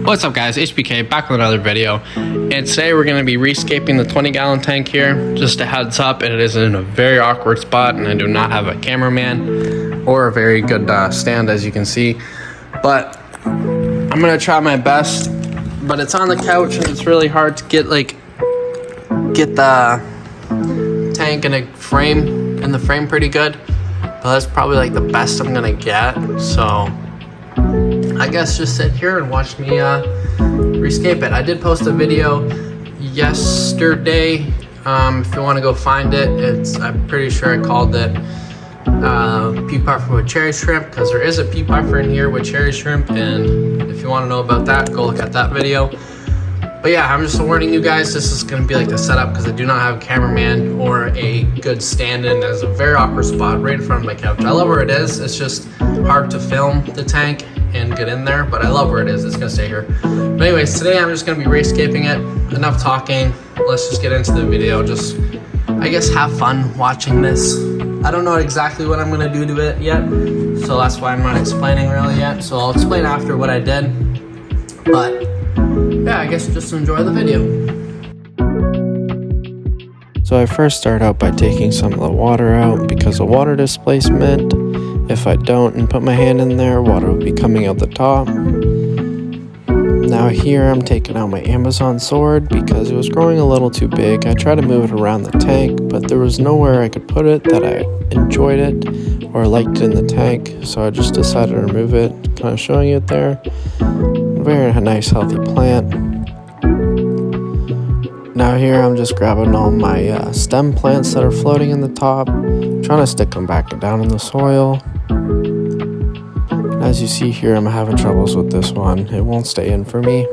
What's up guys, HBK back with another video, and today we're going to be rescaping the 20-gallon tank here. Just a heads up, it is in a very awkward spot and I do not have a cameraman or a very good stand, as you can see, but I'm going to try my best. But it's on the couch and it's really hard to get the tank in the frame pretty good, but that's probably like the best I'm going to get. So I guess just sit here and watch me rescape it. I did post a video yesterday. If you want to go find it, I'm pretty sure I called it pea puffer with cherry shrimp, because there is a pea puffer in here with cherry shrimp, and if you want to know about that, go look at that video. But yeah, I'm just warning you guys, this is going to be like the setup because I do not have a cameraman or a good stand-in. There's a very awkward spot right in front of my couch. I love where it is, it's just hard to film the tank and get in there, but I love where it is. It's gonna stay here. But anyways, today I'm just gonna be rescaping it. Enough talking, let's just get into the video. Just, I guess, have fun watching this. I don't know exactly what I'm gonna do to it yet, so that's why I'm not explaining really yet. So I'll explain after what I did, but yeah, I guess just enjoy the video. So I first start out by taking some of the water out because of water displacement. If I don't and put my hand in there, water will be coming out the top. Now here I'm taking out my Amazon sword because it was growing a little too big. I tried to move it around the tank, but there was nowhere I could put it that I enjoyed it or liked it in the tank, so I just decided to remove it, kind of showing it there. Very nice healthy plant. Now here I'm just grabbing all my stem plants that are floating in the top, trying to stick them back down in the soil. As you see here, I'm having troubles with this one. It won't stay in for me,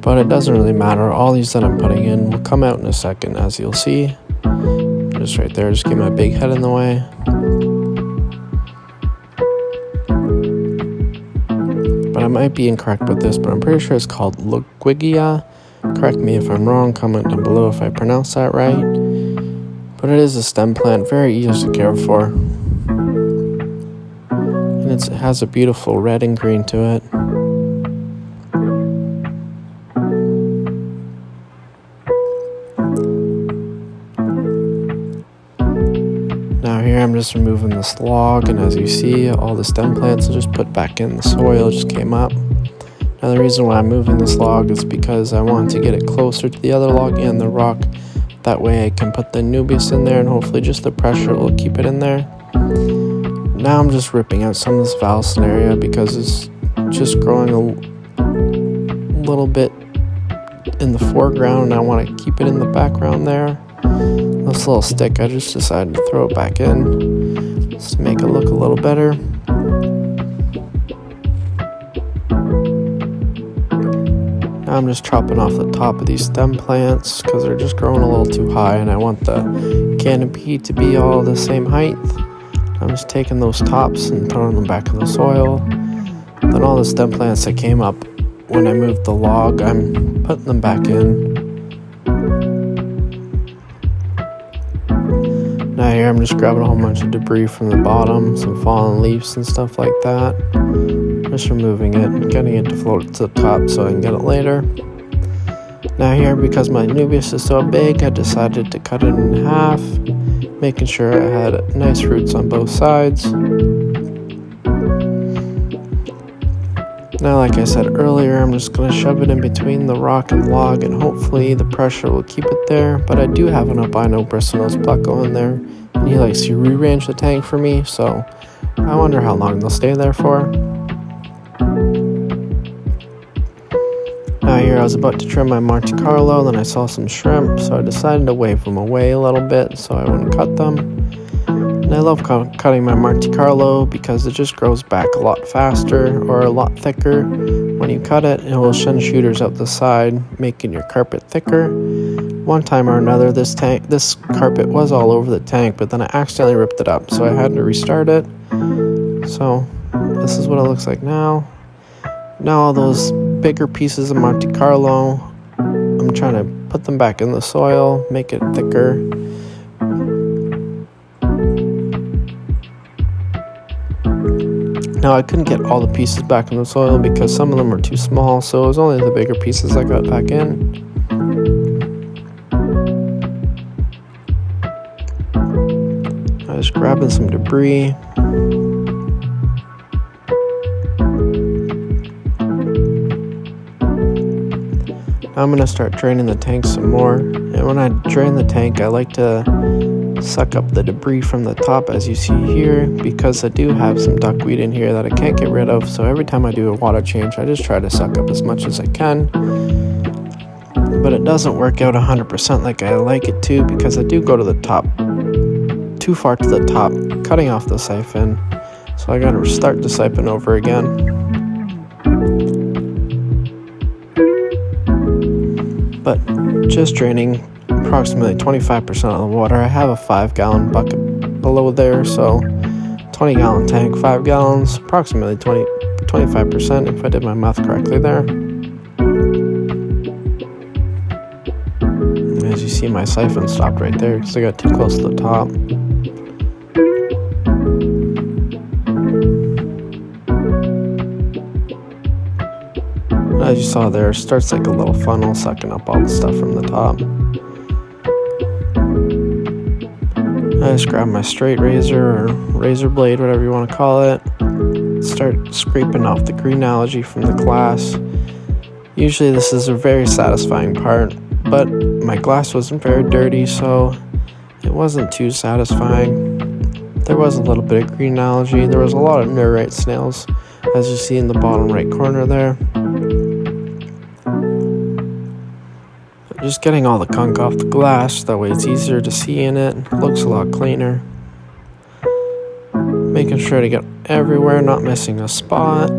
but it doesn't really matter. All these that I'm putting in will come out in a second, as you'll see. Just right there, just get my big head in the way. But I might be incorrect with this, but I'm pretty sure it's called Loquigia. Correct me if I'm wrong, comment down below if I pronounce that right. But it is a stem plant, very easy to care for. And it has a beautiful red and green to it. Now here I'm just removing this log, and as you see, all the stem plants are just put back in the soil, just came up. Now the reason why I'm moving this log is because I want to get it closer to the other log and the rock. That way I can put the Anubias in there and hopefully just the pressure will keep it in there. Now I'm just ripping out some of this Valsinaria because it's just growing a little bit in the foreground and I want to keep it in the background there. This little stick, I just decided to throw it back in just to make it look a little better. Now I'm just chopping off the top of these stem plants because they're just growing a little too high and I want the canopy to be all the same height. I'm just taking those tops and throwing them back in the soil. Then all the stem plants that came up when I moved the log, I'm putting them back in. Now here I'm just grabbing a whole bunch of debris from the bottom, some fallen leaves and stuff like that. Just removing it and getting it to float to the top so I can get it later. Now here, because my Anubias is so big, I decided to cut it in half, making sure I had nice roots on both sides. Now, like I said earlier, I'm just going to shove it in between the rock and log and hopefully the pressure will keep it there. But I do have an albino bristlenose pleco in there and he likes to rearrange the tank for me, so I wonder how long they'll stay there for. Now here I was about to trim my Monte Carlo, then I saw some shrimp, so I decided to wave them away a little bit so I wouldn't cut them. And I love cutting my Monte Carlo because it just grows back a lot faster or a lot thicker. When you cut it, it will send shooters out the side, making your carpet thicker. One time or another, this carpet was all over the tank, but then I accidentally ripped it up, so I had to restart it. So this is what it looks like now. Now all those bigger pieces of Monte Carlo, I'm trying to put them back in the soil, make it thicker. Now I couldn't get all the pieces back in the soil because some of them were too small, so it was only the bigger pieces I got back in. I was grabbing some debris. Now I'm going to start draining the tank some more, and when I drain the tank I like to suck up the debris from the top, as you see here, because I do have some duckweed in here that I can't get rid of. So every time I do a water change I just try to suck up as much as I can, but it doesn't work out 100% like I like it to, because I do go to the top, too far to the top, cutting off the siphon, so I gotta start the siphon over again. But just draining approximately 25% of the water. I have a 5-gallon bucket below there, so 20-gallon tank, 5 gallons, approximately 25% if I did my math correctly there. As you see, my siphon stopped right there because I got too close to the top. As you saw there, it starts like a little funnel sucking up all the stuff from the top. I just grab my straight razor or razor blade, whatever you want to call it, start scraping off the green algae from the glass. Usually this is a very satisfying part, but my glass wasn't very dirty, so it wasn't too satisfying. There was a little bit of green algae. There was a lot of Nereid snails, as you see in the bottom right corner there. Just getting all the gunk off the glass, that way it's easier to see in it, looks a lot cleaner. Making sure to get everywhere, not missing a spot.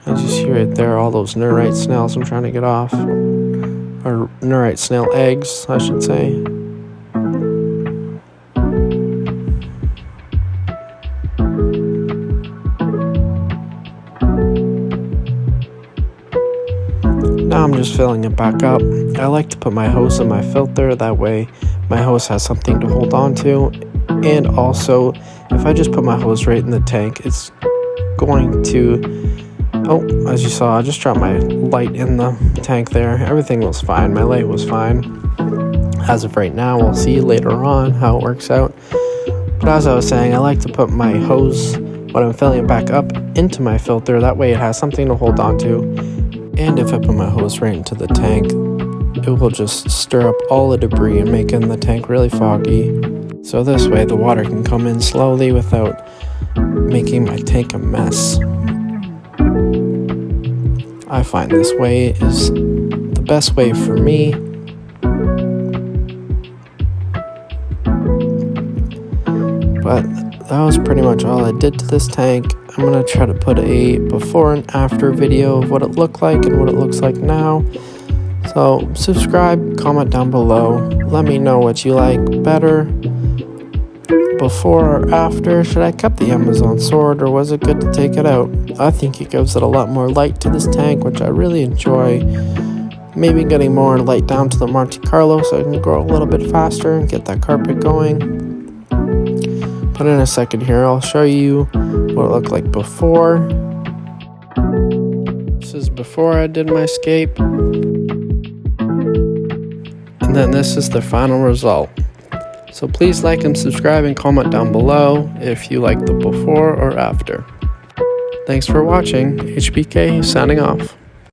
As you see right there, all those Nereid snails I'm trying to get off. Or Nereid snail eggs, I should say. Now I'm just filling it back up. I like to put my hose in my filter, that way my hose has something to hold on to. And also, if I just put my hose right in the tank, it's going to... Oh, as you saw, I just dropped my light in the tank there. Everything was fine. My light was fine. As of right now, we'll see later on how it works out. But as I was saying, I like to put my hose, when I'm filling it back up, into my filter. That way it has something to hold on to. And if I put my hose right into the tank, it will just stir up all the debris and make the tank really foggy. So this way the water can come in slowly without making my tank a mess. I find this way is the best way for me. But that was pretty much all I did to this tank. I'm going to try to put a before and after video of what it looked like and what it looks like now. So subscribe, comment down below. Let me know what you like better, before or after. Should I keep the Amazon sword, or was it good to take it out? I think it gives it a lot more light to this tank, which I really enjoy. Maybe getting more light down to the Monte Carlo so I can grow a little bit faster and get that carpet going. But in a second here, I'll show you what it looked like before. This is before I did my scape. And then this is the final result. So please like and subscribe and comment down below if you like the before or after. Thanks for watching. HBK signing off.